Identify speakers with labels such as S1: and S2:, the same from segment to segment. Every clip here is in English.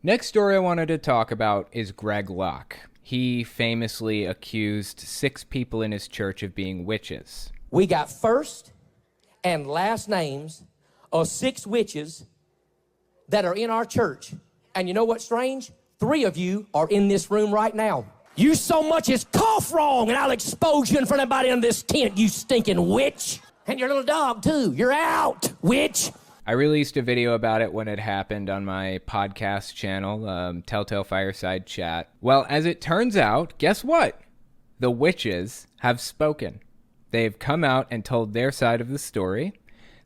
S1: Next story I wanted to talk about is Greg Locke. He famously accused 6 people in his church of being witches.
S2: We got first and last names of 6 witches that are in our church. And you know what's strange? 3 of you are in this room right now. You so much as cough wrong and I'll expose you in front of everybody in this tent, you stinking witch. And your little dog too. You're out, witch.
S1: I released a video about it when it happened on my podcast channel, Telltale Fireside Chat. Well, as it turns out, guess what? The witches have spoken. They've come out and told their side of the story.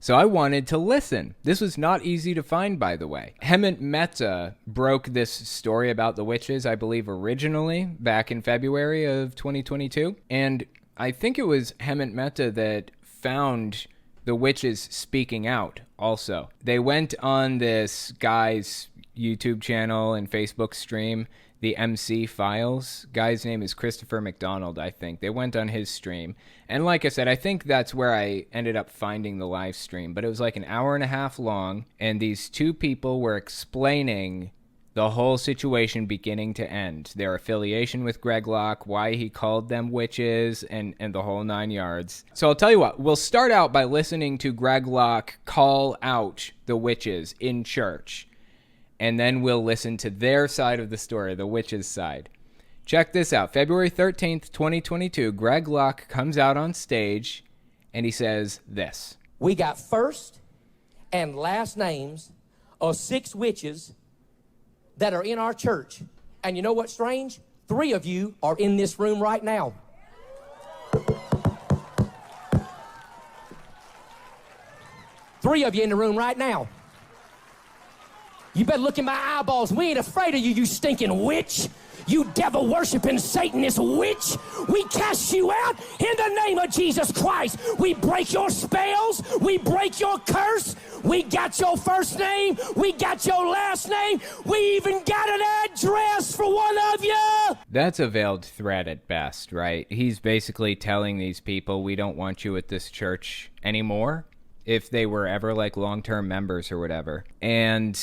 S1: So I wanted to listen. This was not easy to find, by the way. Hemant Mehta broke this story about the witches, I believe, originally back in February of 2022. And I think it was Hemant Mehta that found the witches speaking out also. They went on this guy's YouTube channel and Facebook stream, the MC Files. Guy's name is Christopher McDonald, I think. They went on his stream. And like I said, I think that's where I ended up finding the live stream. But it was like an hour and a half long, and these 2 people were explaining the whole situation beginning to end. Their affiliation with Greg Locke, why he called them witches, and the whole 9 yards. So I'll tell you what, we'll start out by listening to Greg Locke call out the witches in church. And then we'll listen to their side of the story, the witches' side. Check this out. February 13th, 2022, Greg Locke comes out on stage and he says this.
S2: We got first and last names of 6 witches that are in our church. And you know what's strange? 3 of you are in this room right now. 3 of you in the room right now. You better look in my eyeballs. We ain't afraid of you, you stinking witch. You devil-worshiping Satanist witch. We cast you out in the name of Jesus Christ. We break your spells. We break your curse. We got your first name. We got your last name. We even got an address for one of you.
S1: That's a veiled threat at best, right? He's basically telling these people, we don't want you at this church anymore, if they were ever like long-term members or whatever. And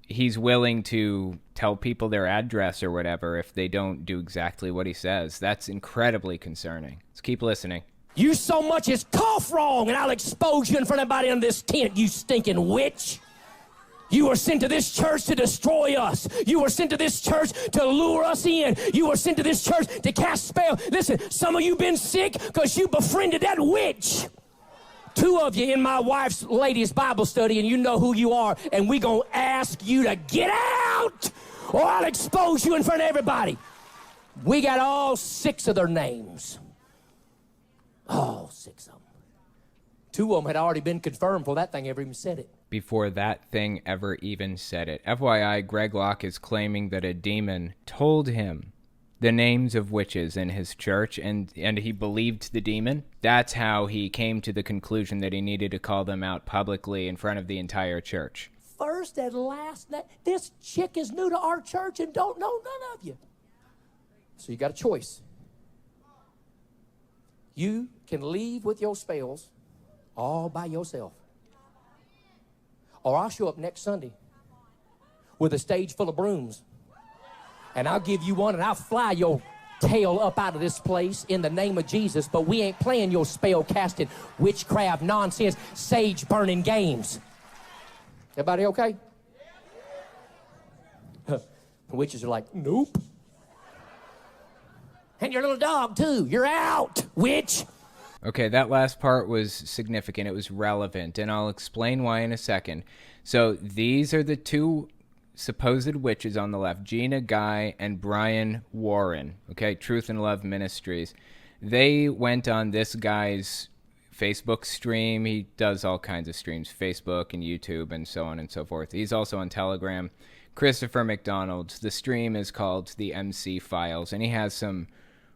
S1: he's willing to tell people their address or whatever if they don't do exactly what he says. That's incredibly concerning. Let's keep listening.
S2: You so much as cough wrong and I'll expose you in front of everybody in this tent, you stinking witch. You were sent to this church to destroy us. You were sent to this church to lure us in. You were sent to this church to cast spell. Listen, some of you been sick because you befriended that witch. 2 of you in my wife's ladies' Bible study, and you know who you are, and we gonna ask you to get out, or I'll expose you in front of everybody. We got all 6 of their names. All 6 of them. 2 of them had already been confirmed before that thing ever even said it.
S1: Before that thing ever even said it. FYI, Greg Locke is claiming that a demon told him the names of witches in his church, and he believed the demon. That's how he came to the conclusion that he needed to call them out publicly in front of the entire church.
S2: First and last name. This chick is new to our church and don't know none of you. So you got a choice. You can leave with your spells all by yourself. Or I'll show up next Sunday with a stage full of brooms. And I'll give you one, and I'll fly your tail up out of this place in the name of Jesus, but we ain't playing your spell-casting, witchcraft, nonsense, sage-burning games. Everybody okay? The witches are like, nope. And your little dog, too. You're out, witch.
S1: Okay, that last part was significant. It was relevant, and I'll explain why in a second. So these are the 2 supposed witches on the left, Gina Guy and Brian Warren, okay, Truth and Love Ministries. They went on this guy's Facebook stream. He does all kinds of streams, Facebook and YouTube and so on and so forth. He's also on Telegram. Christopher McDonald. The stream is called the MC Files, and he has some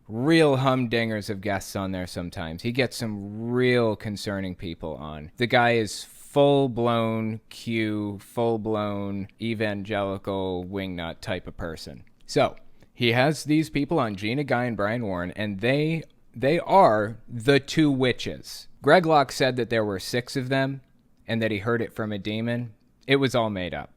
S1: real humdingers of guests on there sometimes. He gets some real concerning people on. The guy is full-blown Q, full-blown evangelical wingnut type of person. So he has these people on, Gina Guy and Brian Warren, and they are the 2 witches. Greg Locke said that there were 6 of them and that he heard it from a demon. It was all made up.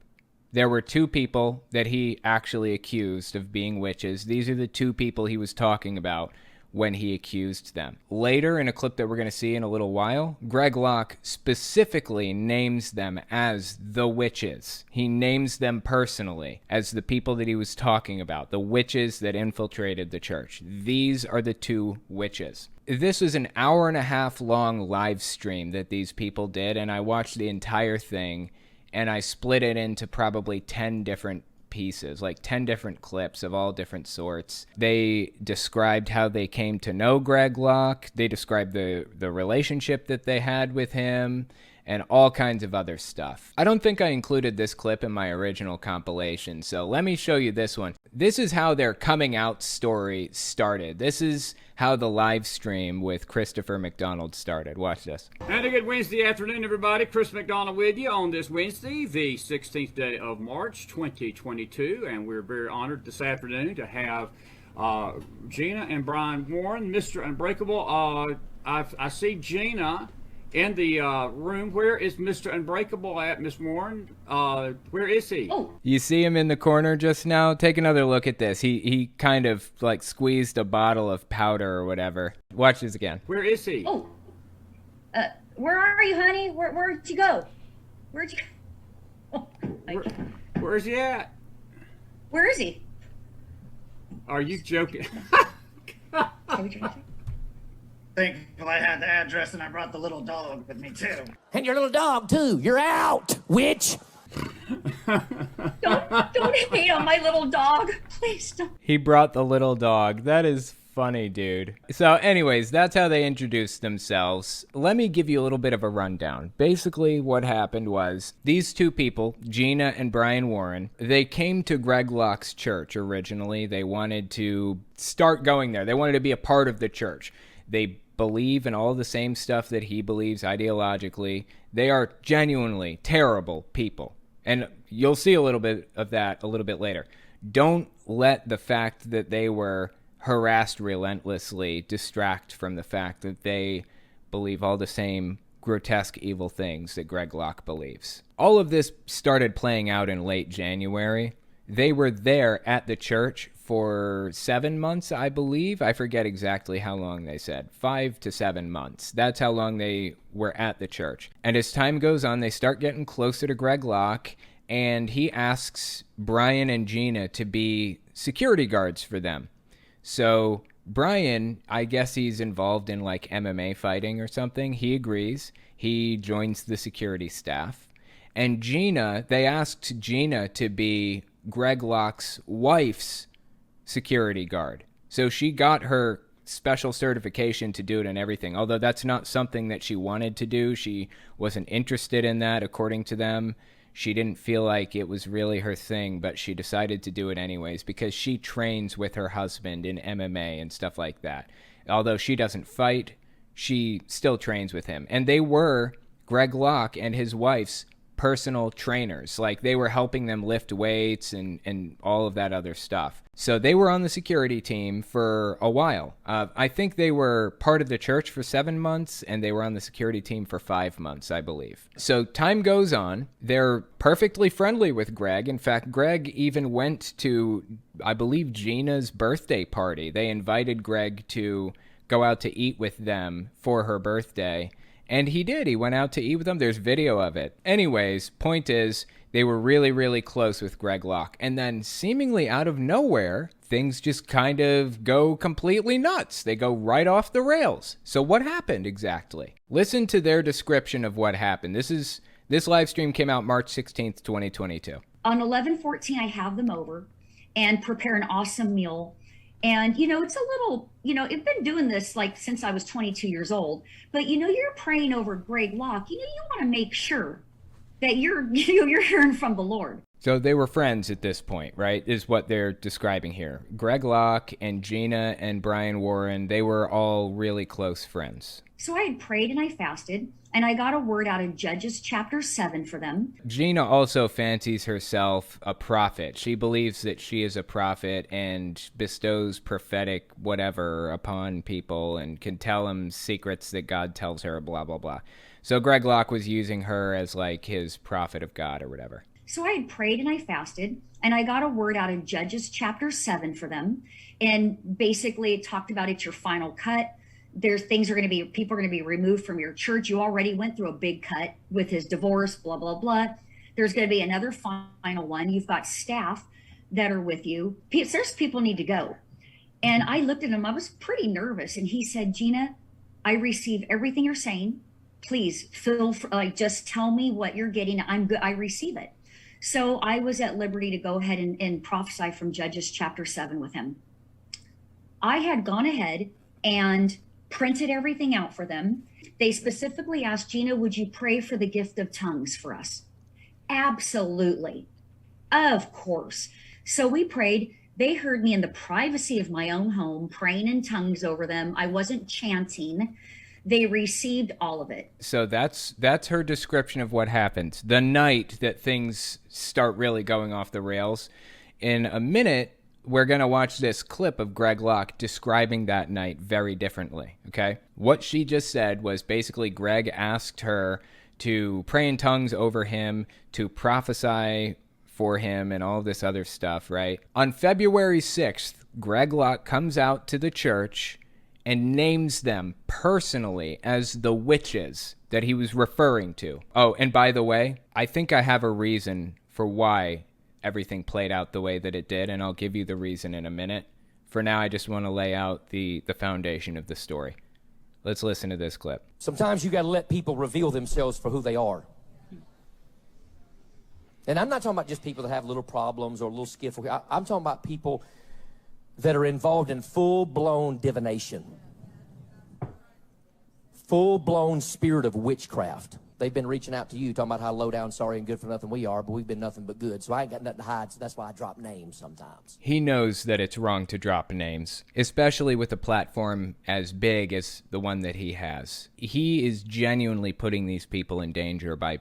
S1: There were two people that he actually accused of being witches. These are the two people he was talking about when he accused them. Later, in a clip that we're going to see in a little while, Greg Locke specifically names them as the witches. He names them personally as the people that he was talking about, the witches that infiltrated the church. These are the two witches. This was an 1.5 hour long live stream that these people did, and I watched the entire thing, and I split it into probably 10 different pieces, like 10 different clips of all different sorts. They described how they came to know Greg Locke. They described the relationship that they had with him and all kinds of other stuff. I don't think I included this clip in my original compilation, so let me show you this one. This is how their coming out story started. This is how the live stream with Christopher McDonald started. Watch this.
S3: And a good Wednesday afternoon, everybody. Chris McDonald with you on this Wednesday, the 16th day of March, 2022. And we're very honored this afternoon to have Gina and Brian Warren, Mr. Unbreakable. I see Gina in the room. Where is Mr. Unbreakable at, Miss Warren? Where is he?
S4: Oh.
S1: You see him in the corner just now? Take another look at this. He kind of like squeezed a bottle of powder or whatever. Watch this again.
S3: Where is he?
S4: Oh. Where are you, honey? Where'd you go? Where'd you go?
S3: Where is he at?
S4: Where is he?
S3: Are you joking?
S5: Thankful I had the address and I brought the little dog with me too.
S2: And your little dog, too. You're out, witch.
S4: Don't hate on my little dog. Please don't.
S1: He brought the little dog. That is funny, dude. So anyways, that's how they introduced themselves. Let me give you a little bit of a rundown. Basically, what happened was these two people, Gina and Brian Warren, they came to Greg Locke's church originally. They wanted to start going there. They wanted to be a part of the church. They believe in all the same stuff that he believes ideologically. They are genuinely terrible people. And you'll see a little bit of that a little bit later. Don't let the fact that they were harassed relentlessly distract from the fact that they believe all the same grotesque evil things that Greg Locke believes. All of this started playing out in late January. They were there at the church for 7 months, I believe. I forget exactly how long they said. 5 to 7 months. That's how long they were at the church. And as time goes on, they start getting closer to Greg Locke, and he asks Brian and Gina to be security guards for them. So Brian, I guess he's involved in like MMA fighting or something. He agrees. He joins the security staff. And Gina, they asked Gina to be Greg Locke's wife's security guard. So she got her special certification to do it and everything, although that's not something that she wanted to do. She wasn't interested in that, according to them. She didn't feel like it was really her thing, but she decided to do it anyways because she trains with her husband in MMA and stuff like that. Although she doesn't fight, she still trains with him. And they were Greg Locke and his wife's personal trainers. Like, they were helping them lift weights and all of that other stuff. So they were on the security team for a while. I think they were part of the church for 7 months, and they were on the security team for 5 months, I believe. So time goes on. They're perfectly friendly with Greg. In fact, Greg even went to, I believe, Gina's birthday party. They invited Greg to go out to eat with them for her birthday. And he did. He went out to eat with them. There's video of it. Anyways, point is, they were really, really close with Greg Locke. And then seemingly out of nowhere, things just kind of go completely nuts. They go right off the rails. So what happened exactly? Listen to their description of what happened. This live stream came out March 16th, 2022.
S4: On 11/14, I have them over and prepare an awesome meal. And, it's a little, I've been doing this like since I was 22 years old, but, you're praying over Greg Locke. You want to make sure that you're hearing from the Lord.
S1: So they were friends at this point, right, is what they're describing here. Greg Locke and Gina and Brian Warren, they were all really close friends.
S4: So I had prayed and I fasted, and I got a word out of Judges chapter 7 for them.
S1: Gina also fancies herself a prophet. She believes that she is a prophet and bestows prophetic whatever upon people and can tell them secrets that God tells her, blah, blah, blah. So Greg Locke was using her as like his prophet of God or whatever.
S4: So I had prayed and I fasted, and I got a word out of Judges chapter 7 for them. And basically it talked about it's your final cut. There's things are going to be, people are going to be removed from your church. You already went through a big cut with his divorce, blah, blah, blah. There's going to be another final one. You've got staff that are with you. There's people need to go. And I looked at him, I was pretty nervous. And he said, Gina, I receive everything you're saying. Please just tell me what you're getting. I'm good. I receive it. So I was at liberty to go ahead and prophesy from Judges chapter 7 with him. I had gone ahead and printed everything out for them. They specifically asked, Gina, would you pray for the gift of tongues for us? Absolutely. Of course. So we prayed. They heard me in the privacy of my own home, praying in tongues over them. I wasn't chanting. They received all of it.
S1: So that's her description of what happened. The night that things start really going off the rails. In a minute, we're going to watch this clip of Greg Locke describing that night very differently, okay? What she just said was basically Greg asked her to pray in tongues over him, to prophesy for him, and all this other stuff, right? On February 6th, Greg Locke comes out to the church and names them personally as the witches that he was referring to. Oh, and by the way, I think I have a reason for why everything played out the way that it did, and I'll give you the reason in a minute. For now, I just want to lay out the foundation of the story. Let's listen to this clip.
S2: Sometimes you got to let people reveal themselves for who they are. And I'm not talking about just people that have little problems or a little skiffle. I'm talking about people that are involved in full-blown divination. Full-blown spirit of witchcraft. They've been reaching out to you, talking about how low down, sorry, and good for nothing we are, but we've been nothing but good. So I ain't got nothing to hide, so that's why I drop names sometimes.
S1: He knows that it's wrong to drop names, especially with a platform as big as the one that he has. He is genuinely putting these people in danger by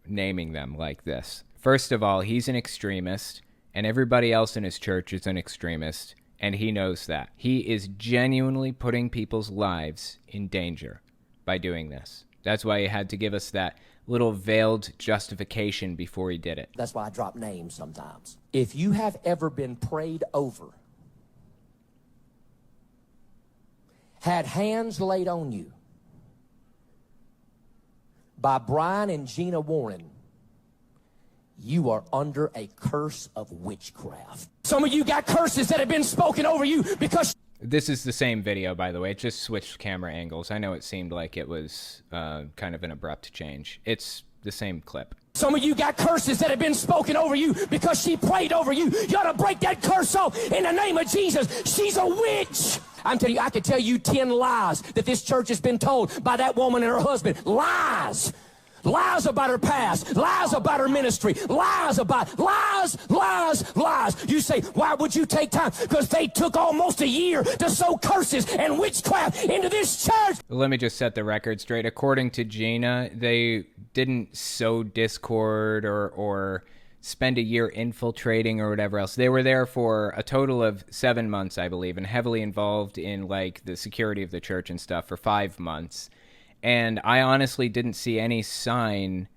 S1: naming them like this. First of all, he's an extremist, and everybody else in his church is an extremist, and he knows that. He is genuinely putting people's lives in danger by doing this. That's why he had to give us that little veiled justification before he did it.
S2: That's why I drop names sometimes. If you have ever been prayed over, had hands laid on you by Brian and Gina Warren, you are under a curse of witchcraft. Some of you got curses that have been spoken over you because...
S1: This is the same video, by the way. It just switched camera angles. I know it seemed like it was kind of an abrupt change. It's the same clip.
S2: Some of you got curses that have been spoken over you because she prayed over you. You ought to break that curse off in the name of Jesus. She's a witch. I'm telling you, I could tell you 10 lies that this church has been told by that woman and her husband. Lies. Lies about her past, lies about her ministry, lies. You say, why would you take time? Because they took almost a year to sow curses and witchcraft into this church.
S1: Let me just set the record straight. According to Gina, they didn't sow discord or spend a year infiltrating or whatever else. They were there for a total of 7 months, I believe, and heavily involved in like the security of the church and stuff for 5 months. And I honestly didn't see any sign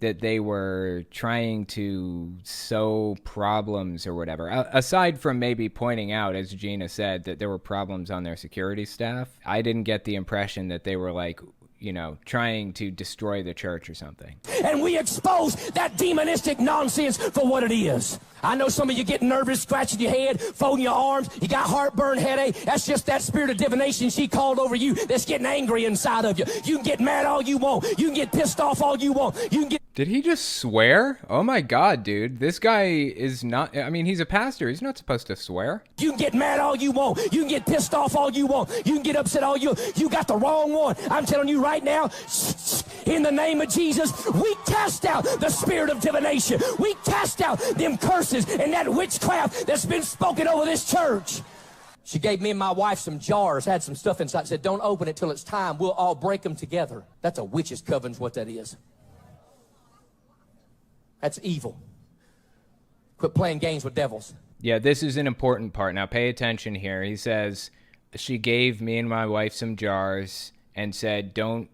S1: that they were trying to sow problems or whatever. Aside from maybe pointing out, as Gina said, that there were problems on their security staff, I didn't get the impression that they were like, you know, trying to destroy the church or something.
S2: And we expose that demonistic nonsense for what it is. I know some of you getting nervous, scratching your head, folding your arms. You got heartburn, headache. That's just that spirit of divination she called over you that's getting angry inside of you. You can get mad all you want. You can get pissed off all you want. You can get...
S1: Did he just swear? Oh my God, dude. This guy is not, I mean, he's a pastor. He's not supposed to swear.
S2: You can get mad all you want. You can get pissed off all you want. You can get upset all you... You got the wrong one. I'm telling you right now, in the name of Jesus, we cast out the spirit of divination. We cast out them curses and that witchcraft that's been spoken over this church. She gave me and my wife some jars, had some stuff inside, said, don't open it till it's time. We'll all break them together. That's a witch's coven's what that is. That's evil. Quit playing games with devils.
S1: Yeah, this is an important part. Now pay attention here. He says, she gave me and my wife some jars and said, don't,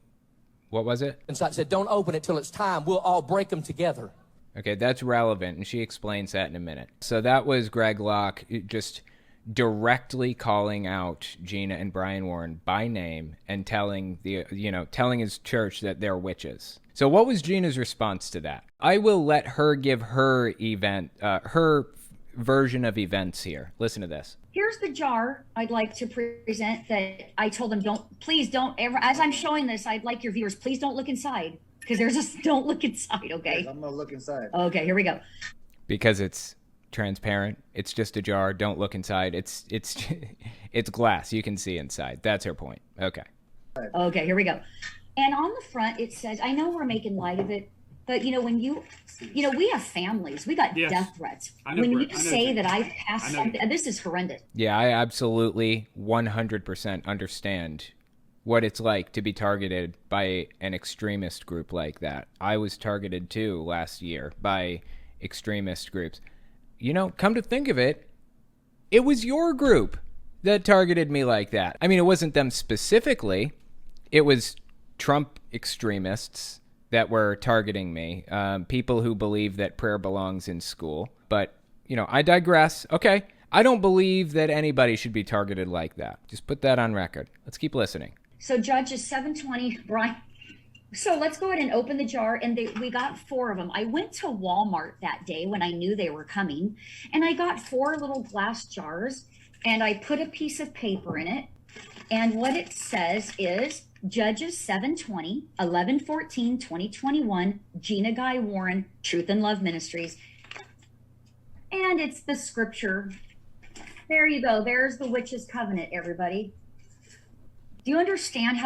S1: what was it?
S2: Inside said, don't open it till it's time. We'll all break them together.
S1: Okay, that's relevant, and she explains that in a minute. So that was Greg Locke just directly calling out Gina and Brian Warren by name and telling his church that they're witches. So what was Gina's response to that? I will let her give her her version of events here. Listen to this.
S4: Here's the jar I'd like to present that I told them, please don't ever, as I'm showing this, I'd like your viewers, please don't look inside, because don't look inside, okay?
S5: I'm gonna look inside.
S4: Okay, here we go.
S1: Because it's transparent. It's just a jar. Don't look inside. It's it's glass. You can see inside. That's her point. Okay.
S4: Okay, here we go. And on the front, it says, I know we're making light of it, but when we have families, we got death threats. When you say that I passed something, this is horrendous.
S1: Yeah, I absolutely 100% understand what it's like to be targeted by an extremist group like that. I was targeted too last year by extremist groups. Come to think of it, it was your group that targeted me like that. I mean, it wasn't them specifically. It was Trump extremists that were targeting me, people who believe that prayer belongs in school. But, I digress. Okay, I don't believe that anybody should be targeted like that. Just put that on record. Let's keep listening.
S4: So Judges 720, Brian. So let's go ahead and open the jar. And we got 4 of them. I went to Walmart that day when I knew they were coming. And I got 4 little glass jars. And I put a piece of paper in it. And what it says is Judges 720, 11/14, 2021, Gina Guy Warren, Truth and Love Ministries. And it's the scripture. There you go. There's the witch's covenant, everybody. Do you understand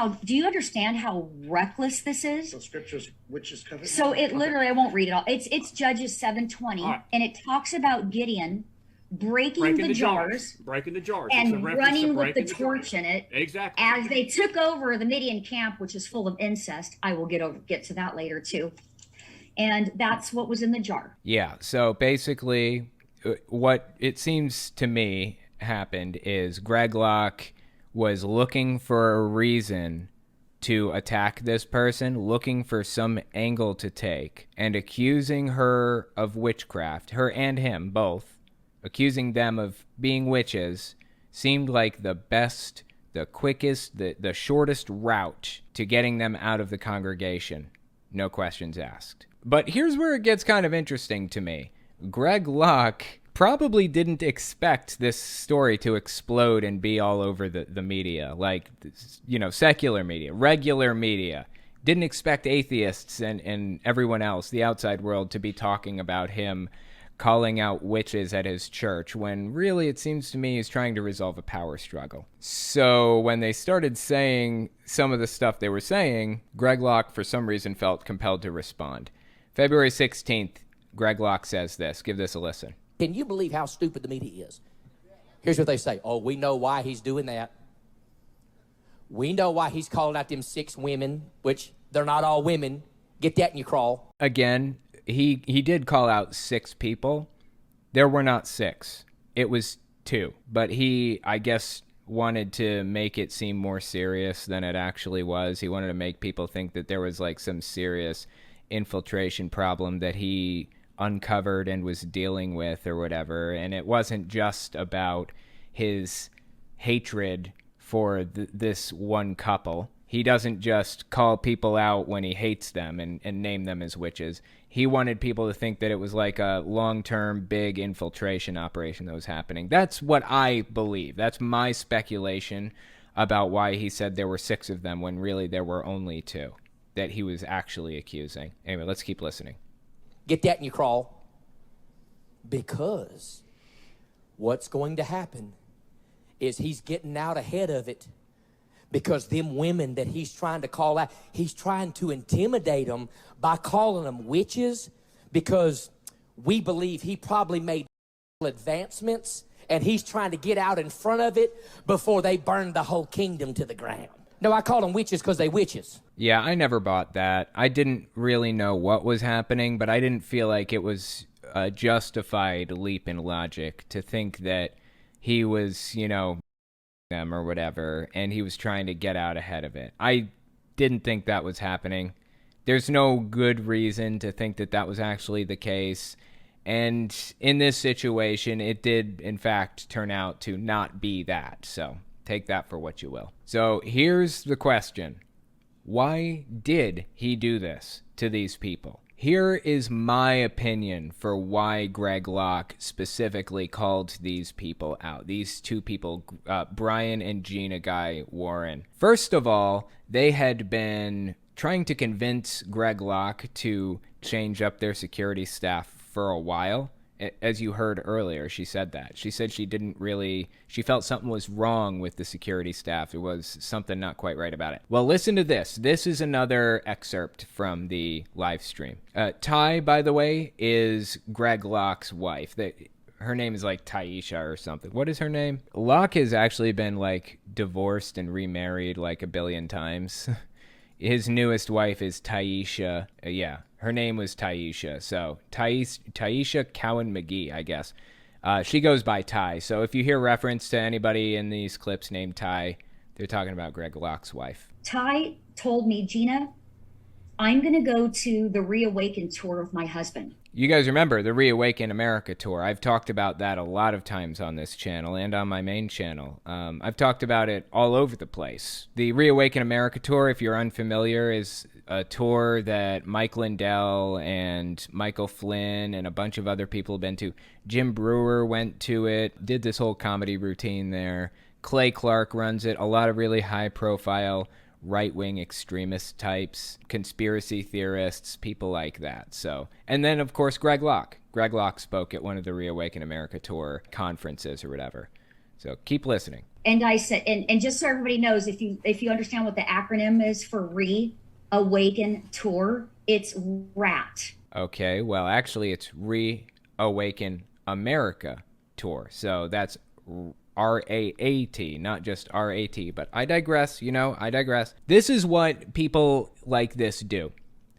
S4: how reckless this is?
S5: So scripture's witch's covenant.
S4: So it literally, I won't read it all. It's Judges 7:20, and it talks about Gideon breaking the jars and running with the torch in it.
S3: Exactly.
S4: As they took over the Midian camp, which is full of incest. I will get to that later too. And that's what was in the jar.
S1: Yeah. So basically, what it seems to me happened is Greg Locke was looking for a reason to attack this person, looking for some angle to take, and accusing her of witchcraft, her and him both, accusing them of being witches, seemed like the best, the quickest, the shortest route to getting them out of the congregation. No questions asked. But here's where it gets kind of interesting to me. Greg Locke probably didn't expect this story to explode and be all over the media, like, secular media, regular media. Didn't expect atheists and everyone else, the outside world, to be talking about him calling out witches at his church, when really it seems to me he's trying to resolve a power struggle. So when they started saying some of the stuff they were saying, Greg Locke, for some reason, felt compelled to respond. February 16th, Greg Locke says this. Give this a listen.
S2: Can you believe how stupid the media is? Here's what they say. Oh, we know why he's doing that. We know why he's calling out them 6 women, which they're not all women. Get that in your crawl.
S1: Again, he did call out 6 people. There were not 6. It was 2. But he, I guess, wanted to make it seem more serious than it actually was. He wanted to make people think that there was like some serious infiltration problem that he uncovered and was dealing with or whatever. And it wasn't just about his hatred for this one couple. He doesn't just call people out when he hates them and name them as witches. He wanted people to think that it was like a long-term big infiltration operation that was happening. That's what I believe. That's my speculation about why he said there were 6 of them when really there were only 2 that he was actually accusing. Anyway, let's keep listening.
S2: Get that in your crawl. Because what's going to happen is he's getting out ahead of it. Because them women that he's trying to call out, he's trying to intimidate them by calling them witches, because we believe he probably made advancements and he's trying to get out in front of it before they burn the whole kingdom to the ground. No, I call them witches because they witches.
S1: Yeah, I never bought that. I didn't really know what was happening, but I didn't feel like it was a justified leap in logic to think that he was, them or whatever, and he was trying to get out ahead of it. I didn't think that was happening. There's no good reason to think that that was actually the case. And in this situation, it did, in fact, turn out to not be that. So take that for what you will. So here's the question. Why did he do this to these people? Here is my opinion for why Greg Locke specifically called these people out. These two people, Brian and Gina Guy Warren. First of all, they had been trying to convince Greg Locke to change up their security staff for a while. As you heard earlier, she said that. She said she felt something was wrong with the security staff. There was something not quite right about it. Well, listen to this. This is another excerpt from the live stream. Ty, by the way, is Greg Locke's wife. Her name is like Taisha or something. What is her name? Locke has actually been like divorced and remarried like a billion times. His newest wife is Taisha. Her name was Taisha. So Taisha Cowan McGee, I guess. She goes by Ty. So if you hear reference to anybody in these clips named Ty, they're talking about Greg Locke's wife.
S4: Ty told me, Gina, I'm going to go to the Reawaken tour of my husband.
S1: You guys remember the Reawaken America tour. I've talked about that a lot of times on this channel and on my main channel. I've talked about it all over the place. The Reawaken America tour, if you're unfamiliar, is a tour that Mike Lindell and Michael Flynn and a bunch of other people have been to. Jim Brewer went to it, did this whole comedy routine there. Clay Clark runs it. A lot of really high-profile right-wing extremist types, conspiracy theorists, people like that. So, and then of course Greg Locke. Greg Locke spoke at one of the Reawaken America tour conferences or whatever. So keep listening.
S4: And I said, and just so everybody knows, if you understand what the acronym is for Reawaken Tour, it's RAT.
S1: Okay, well actually it's Reawaken America Tour. So that's RAAT, not just RAT, but I digress, I digress. This is what people like this do.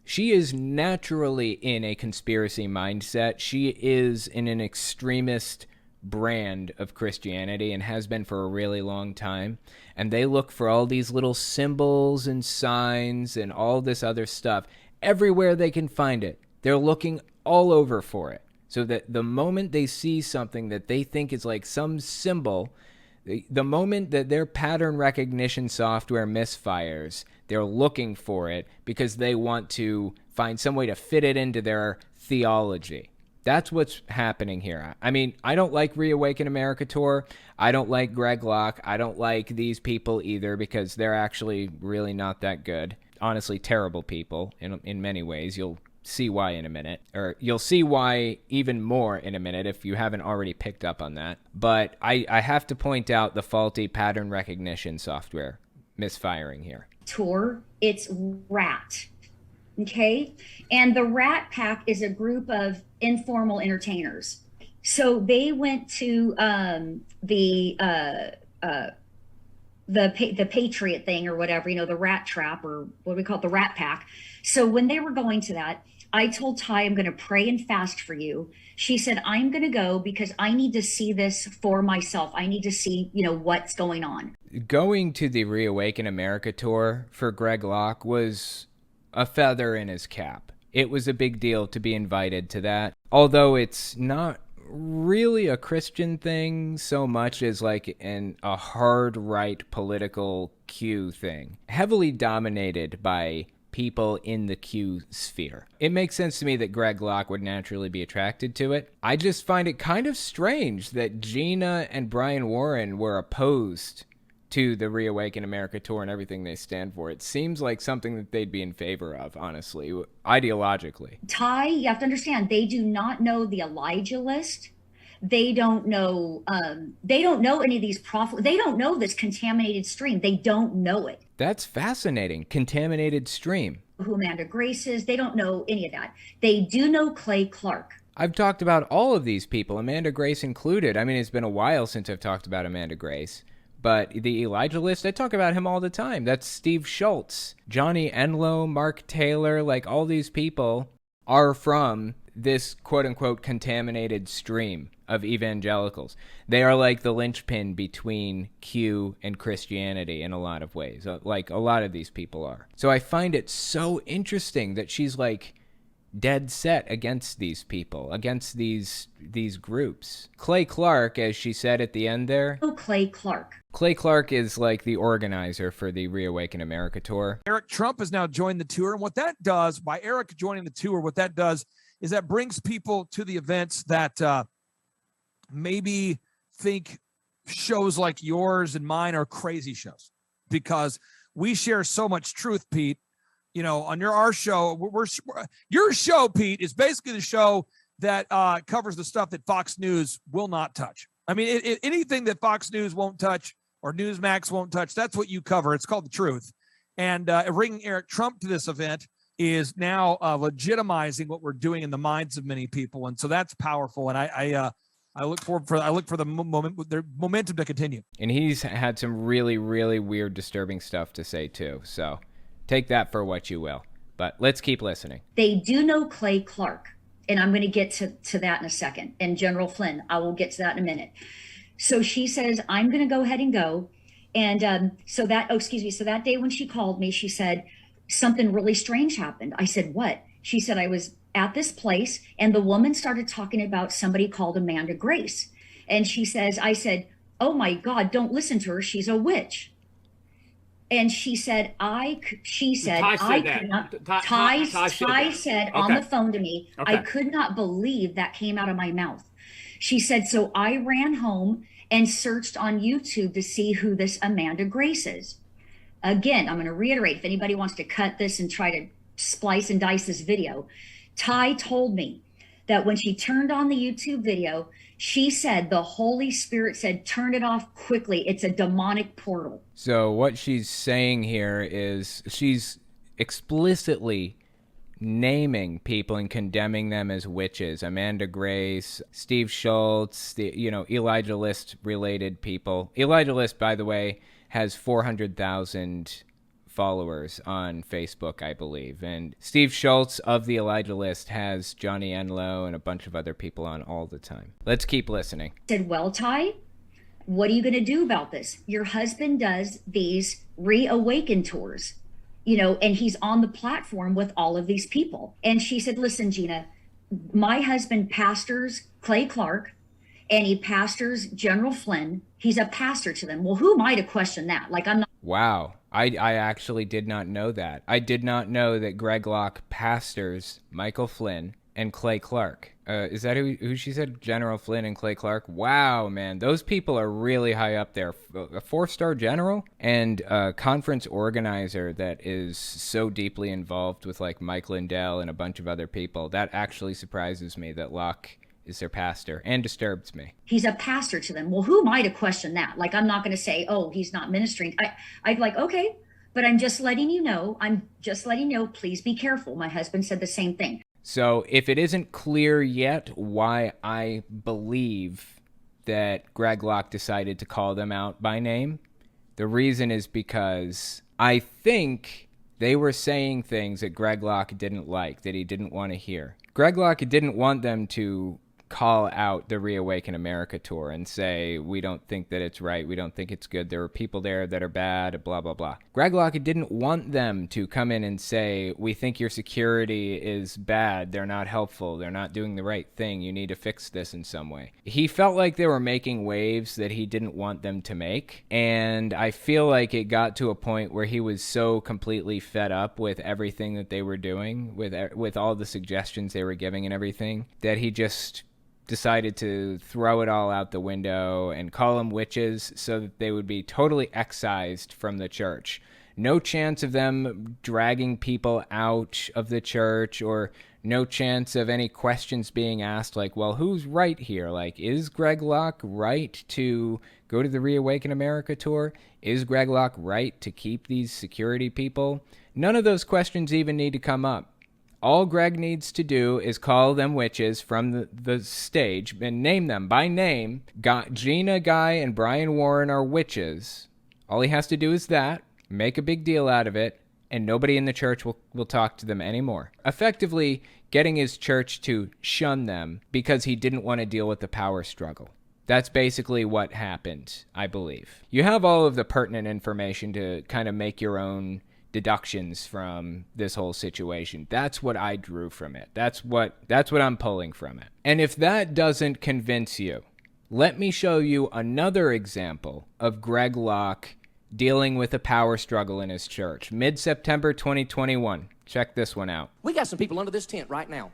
S1: She is naturally in a conspiracy mindset. She is in an extremist brand of Christianity and has been for a really long time. And they look for all these little symbols and signs and all this other stuff everywhere they can find it. They're looking all over for it. So that the moment they see something that they think is like some symbol, the moment that their pattern recognition software misfires, they're looking for it because they want to find some way to fit it into their theology. That's what's happening here. I mean, I don't like Reawaken America Tour. I don't like Greg Locke. I don't like these people either because they're actually really not that good. Honestly, terrible people in many ways. You'll see why in a minute, or you'll see why even more in a minute if you haven't already picked up on that. But I have to point out the faulty pattern recognition software misfiring here.
S4: Tour, it's RAT. Okay. And the Rat Pack is a group of informal entertainers. So they went to the Patriot thing or whatever, the Rat Trap, or what do we call it, the Rat Pack. So when they were going to that, I told Ty, I'm going to pray and fast for you. She said, I'm going to go because I need to see this for myself. I need to see, what's going on.
S1: Going to the Reawaken America tour for Greg Locke was a feather in his cap. It was a big deal to be invited to that. Although it's not really a Christian thing so much as like a hard right political Q thing. Heavily dominated by people in the Q sphere. It makes sense to me that Greg Locke would naturally be attracted to it. I just find it kind of strange that Gina and Brian Warren were opposed to the Reawaken America tour and everything they stand for. It seems like something that they'd be in favor of, honestly, ideologically.
S4: Ty, you have to understand, they do not know the Elijah list. They don't know any of these prophets. They don't know this contaminated stream. They don't know it.
S1: That's fascinating. Contaminated stream.
S4: Who Amanda Grace is. They don't know any of that. They do know Clay Clark.
S1: I've talked about all of these people, Amanda Grace included. I mean, it's been a while since I've talked about Amanda Grace. But the Elijah list, I talk about him all the time. That's Steve Schultz, Johnny Enlow, Mark Taylor, like all these people are from this quote-unquote contaminated stream of evangelicals. They are like the linchpin between Q and Christianity in a lot of ways, like a lot of these people are. So I find it so interesting that she's like dead set against these people, against these groups. Clay Clark, as she said at the end there.
S4: Oh, Clay Clark.
S1: Clay Clark is like the organizer for the Reawaken America tour.
S6: Eric Trump has now joined the tour. And what that does, by Eric joining the tour, what that does is that brings people to the events that maybe think shows like yours and mine are crazy shows, because we share so much truth, Pete. You know, on our show, your show, Pete, is basically the show that covers the stuff that Fox News will not touch. I mean, anything that Fox News won't touch or Newsmax won't touch, that's what you cover. It's called The Truth. And bringing Eric Trump to this event is now legitimizing what we're doing in the minds of many people. And so that's powerful. And I look for the momentum to continue.
S1: And he's had some really, really weird, disturbing stuff to say, too. So take that for what you will. But let's keep listening.
S4: They do know Clay Clark, and I'm going to get to that in a second. And General Flynn, I will get to that in a minute. So she says, I'm going to go ahead and go. And so that day when she called me, she said, something really strange happened. I said, what? She said, I was at this place, and the woman started talking about somebody called Amanda Grace. And she says, I said, oh my God, don't listen to her. She's a witch. And she said, Ty said on the phone to me, I could not believe that came out of my mouth. She said, so I ran home and searched on YouTube to see who this Amanda Grace is. Again, I'm going to reiterate, if anybody wants to cut this and try to splice and dice this video, Ty told me that when she turned on the YouTube video, she said the Holy Spirit said, turn it off quickly. It's a demonic portal.
S1: So what she's saying here is she's explicitly naming people and condemning them as witches. Amanda Grace, Steve Schultz, Elijah List related people. Elijah List, by the way, has 400,000 followers on Facebook, I believe. And Steve Schultz of the Elijah List has Johnny Enlow and a bunch of other people on all the time. Let's keep listening.
S4: I said, well, Ty, what are you going to do about this? Your husband does these Reawaken tours, and he's on the platform with all of these people. And she said, listen, Gina, my husband pastors Clay Clark, and he pastors General Flynn. He's a pastor to them. Well, who am I to question that? I'm not.
S1: Wow. I actually did not know that. I did not know that Greg Locke pastors Michael Flynn and Clay Clark. Is that who she said? General Flynn and Clay Clark? Wow, man. Those people are really high up there. A 4-star general and a conference organizer that is so deeply involved with Mike Lindell and a bunch of other people. That actually surprises me that Locke is their pastor, and disturbs me.
S4: He's a pastor to them. Well, who am I to question that? I'm not going to say, oh, he's not ministering. I'd okay, but I'm just letting you know. Please be careful. My husband said the same thing.
S1: So if it isn't clear yet why I believe that Greg Locke decided to call them out by name, the reason is because I think they were saying things that Greg Locke didn't like, that he didn't want to hear. Greg Locke didn't want them to call out the Reawaken America tour and say, we don't think that it's right, we don't think it's good, there are people there that are bad, blah, blah, blah. Greg Locke didn't want them to come in and say, we think your security is bad, they're not helpful, they're not doing the right thing, you need to fix this in some way. He felt like they were making waves that he didn't want them to make, and I feel like it got to a point where he was so completely fed up with everything that they were doing, with all the suggestions they were giving and everything, that he just decided to throw it all out the window and call them witches so that they would be totally excised from the church. No chance of them dragging people out of the church, or no chance of any questions being asked well, who's right here? Is Greg Locke right to go to the Reawaken America tour? Is Greg Locke right to keep these security people? None of those questions even need to come up. All Greg needs to do is call them witches from the stage and name them by name. Gina, Guy, and Brian Warren are witches. All he has to do is that, make a big deal out of it, and nobody in the church will talk to them anymore. Effectively getting his church to shun them because he didn't want to deal with the power struggle. That's basically what happened, I believe. You have all of the pertinent information to kind of make your own deductions from this whole situation. That's what I drew from it. That's what I'm pulling from it. And if that doesn't convince you, let me show you another example of Greg Locke dealing with a power struggle in his church. Mid-September 2021. Check this one out.
S2: We got some people under this tent right now.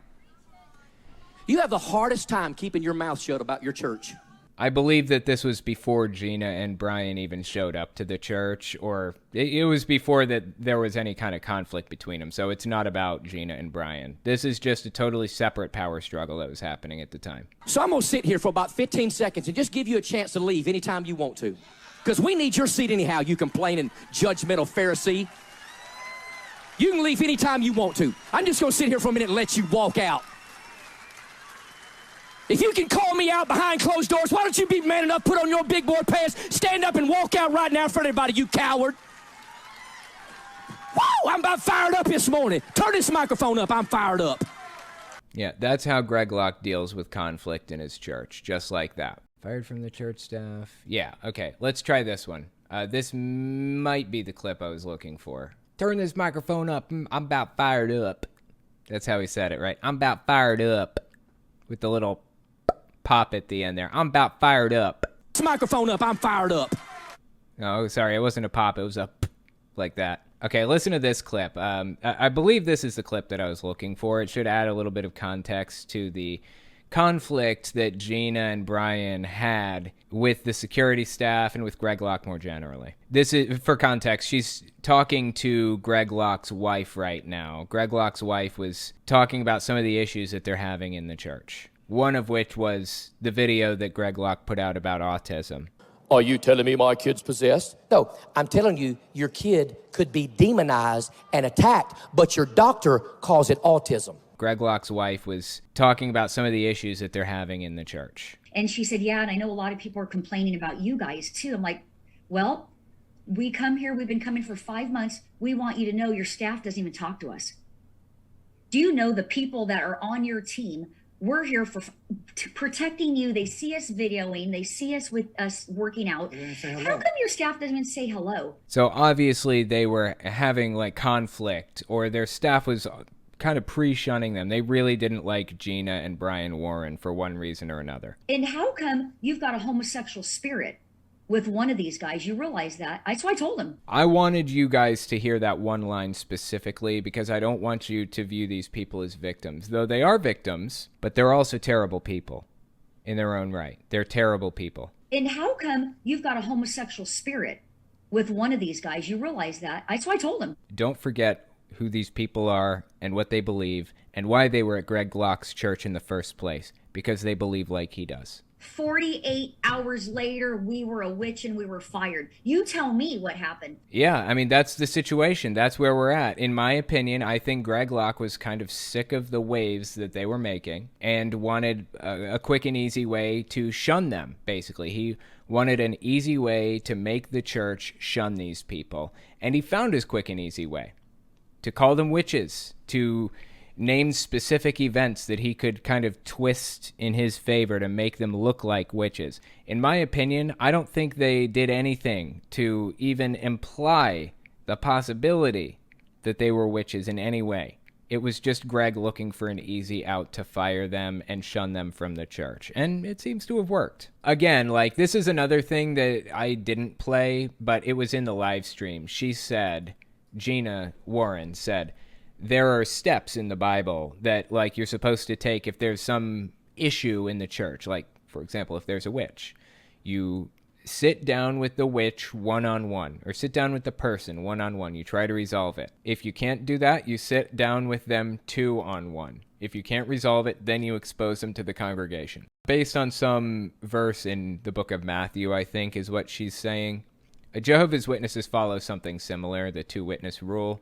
S2: You have the hardest time keeping your mouth shut about your church.
S1: I believe that this was before Gina and Brian even showed up to the church, or it was before that there was any kind of conflict between them. So it's not about Gina and Brian. This is just a totally separate power struggle that was happening at the time.
S2: So I'm going to sit here for about 15 seconds and just give you a chance to leave anytime you want to. Because we need your seat anyhow, you complaining, judgmental Pharisee. You can leave anytime you want to. I'm just going to sit here for a minute and let you walk out. If you can call me out behind closed doors, why don't you be man enough, put on your big boy pants, stand up and walk out right now in front of everybody, you coward. Woo! I'm about fired up this morning. Turn this microphone up. I'm fired up.
S1: Yeah, that's how Greg Locke deals with conflict in his church, just like that. Fired from the church staff. Yeah, okay, let's try this one. This might be the clip I was looking for. Turn this microphone up. I'm about fired up. That's how he said it, right? I'm about fired up. With the little pop at the end there. I'm about fired up.
S2: This microphone up. I'm fired up.
S1: Oh, sorry, it wasn't a pop. It was a like that. Okay, listen to this clip. I believe this is the clip that I was looking for. It should add a little bit of context to the conflict that Gina and Brian had with the security staff and with Greg Locke more generally. This is, for context, she's talking to Greg Locke's wife right now. Greg Locke's wife was talking about some of the issues that they're having in the church. One of which was the video that Greg Locke put out about autism.
S2: Are you telling me my kid's possessed? No, I'm telling you, your kid could be demonized and attacked, but your doctor calls it autism.
S1: Greg Locke's wife was talking about some of the issues that they're having in the church.
S4: And she said, yeah, and I know a lot of people are complaining about you guys too. I'm like, well, we come here, we've been coming for 5 months. We want you to know your staff doesn't even talk to us. Do you know the people that are on your team? We're here for protecting you. They see us videoing. They see us with us working out. How come your staff doesn't even say hello?
S1: So obviously they were having like conflict, or their staff was kind of pre-shunning them. They really didn't like Gina and Brian Warren for one reason or another.
S4: And how come you've got a homosexual spirit with one of these guys? You realize that. So I told him.
S1: I wanted you guys to hear that one line specifically because I don't want you to view these people as victims. Though they are victims, but they're also terrible people in their own right. They're terrible people.
S4: And how come you've got a homosexual spirit with one of these guys? You realize that. So I told him.
S1: Don't forget who these people are and what they believe and why they were at Greg Locke's church in the first place, because they believe like he does.
S4: 48 hours later, we were a witch and we were fired. You tell me what happened.
S1: Yeah, I mean, that's the situation. That's where we're at. In my opinion, I think Greg Locke was kind of sick of the waves that they were making and wanted a quick and easy way to shun them, basically. He wanted an easy way to make the church shun these people. And he found his quick and easy way. To call them witches, to name specific events that he could kind of twist in his favor to make them look like witches. In my opinion, I don't think they did anything to even imply the possibility that they were witches in any way. It was just Greg looking for an easy out to fire them and shun them from the church. And it seems to have worked. Again, like, this is another thing that I didn't play, but it was in the live stream. She said, Gina Warren said, there are steps in the Bible that, like, you're supposed to take if there's some issue in the church. Like, for example, if there's a witch, you sit down with the witch one-on-one, or sit down with the person one-on-one. You try to resolve it. If you can't do that, you sit down with them two-on-one. If you can't resolve it, then you expose them to the congregation. Based on some verse in the book of Matthew, I think, is what she's saying. Jehovah's Witnesses follow something similar, the two-witness rule.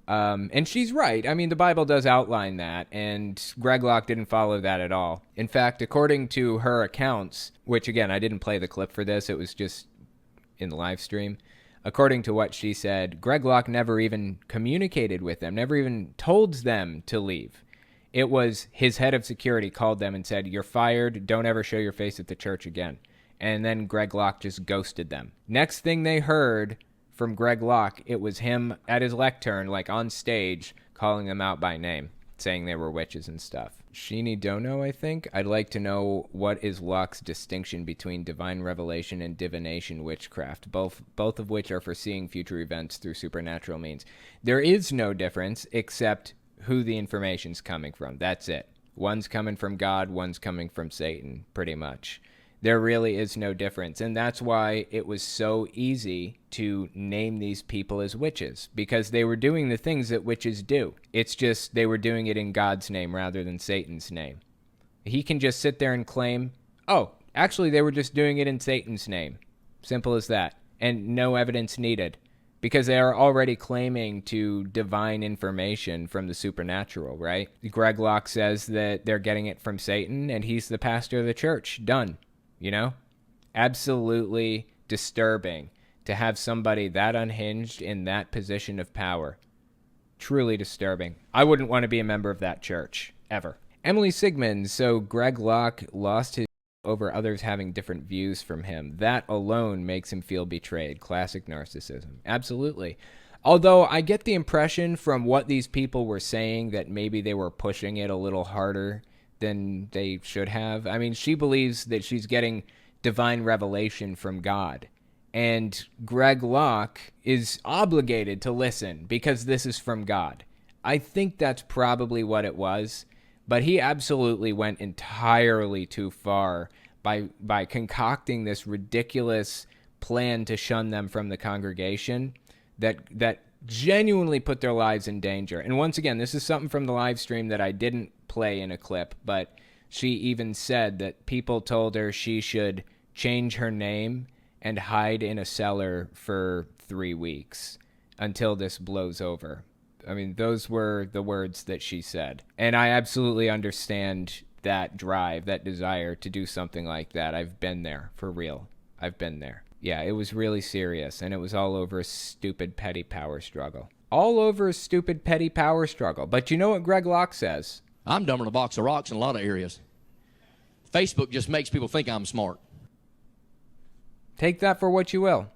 S1: And she's right. I mean, the Bible does outline that, and Greg Locke didn't follow that at all. In fact, according to her accounts, which, again, I didn't play the clip for this, it was just in the live stream, according to what she said, Greg Locke never even communicated with them, never even told them to leave. It was his head of security called them and said, "You're fired. Don't ever show your face at the church again." And then Greg Locke just ghosted them. Next thing they heard from Greg Locke, it was him at his lectern, like on stage, calling them out by name, saying they were witches and stuff. Sheeny Dono, I think. I'd like to know what is Locke's distinction between divine revelation and divination witchcraft, both of which are foreseeing future events through supernatural means. There is no difference except who the information's coming from. That's it. One's coming from God, one's coming from Satan, pretty much. There really is no difference. And that's why it was so easy to name these people as witches, because they were doing the things that witches do. It's just they were doing it in God's name rather than Satan's name. He can just sit there and claim, oh, actually they were just doing it in Satan's name. Simple as that. And no evidence needed, because they are already claiming to divine information from the supernatural, right? Greg Locke says that they're getting it from Satan, and he's the pastor of the church. Done. You know? Absolutely disturbing to have somebody that unhinged in that position of power. Truly disturbing. I wouldn't want to be a member of that church, ever. Emily Sigmund, so Greg Locke lost his over others having different views from him. That alone makes him feel betrayed. Classic narcissism. Absolutely. Although I get the impression from what these people were saying that maybe they were pushing it a little harder than they should have. I mean, she believes that she's getting divine revelation from God. And Greg Locke is obligated to listen because this is from God. I think that's probably what it was. But he absolutely went entirely too far by concocting this ridiculous plan to shun them from the congregation that genuinely put their lives in danger. And once again, this is something from the live stream that I didn't play in a clip, but she even said that people told her she should change her name and hide in a cellar for 3 weeks until this blows over. I mean, those were the words that she said. And I absolutely understand that drive, that desire to do something like that. I've been there, for real. I've been there. Yeah, it was really serious, and it was all over a stupid, petty power struggle. All over a stupid, petty power struggle. But you know what Greg Locke says?
S7: I'm dumber than a box of rocks in a lot of areas. Facebook just makes people think I'm smart.
S1: Take that for what you will.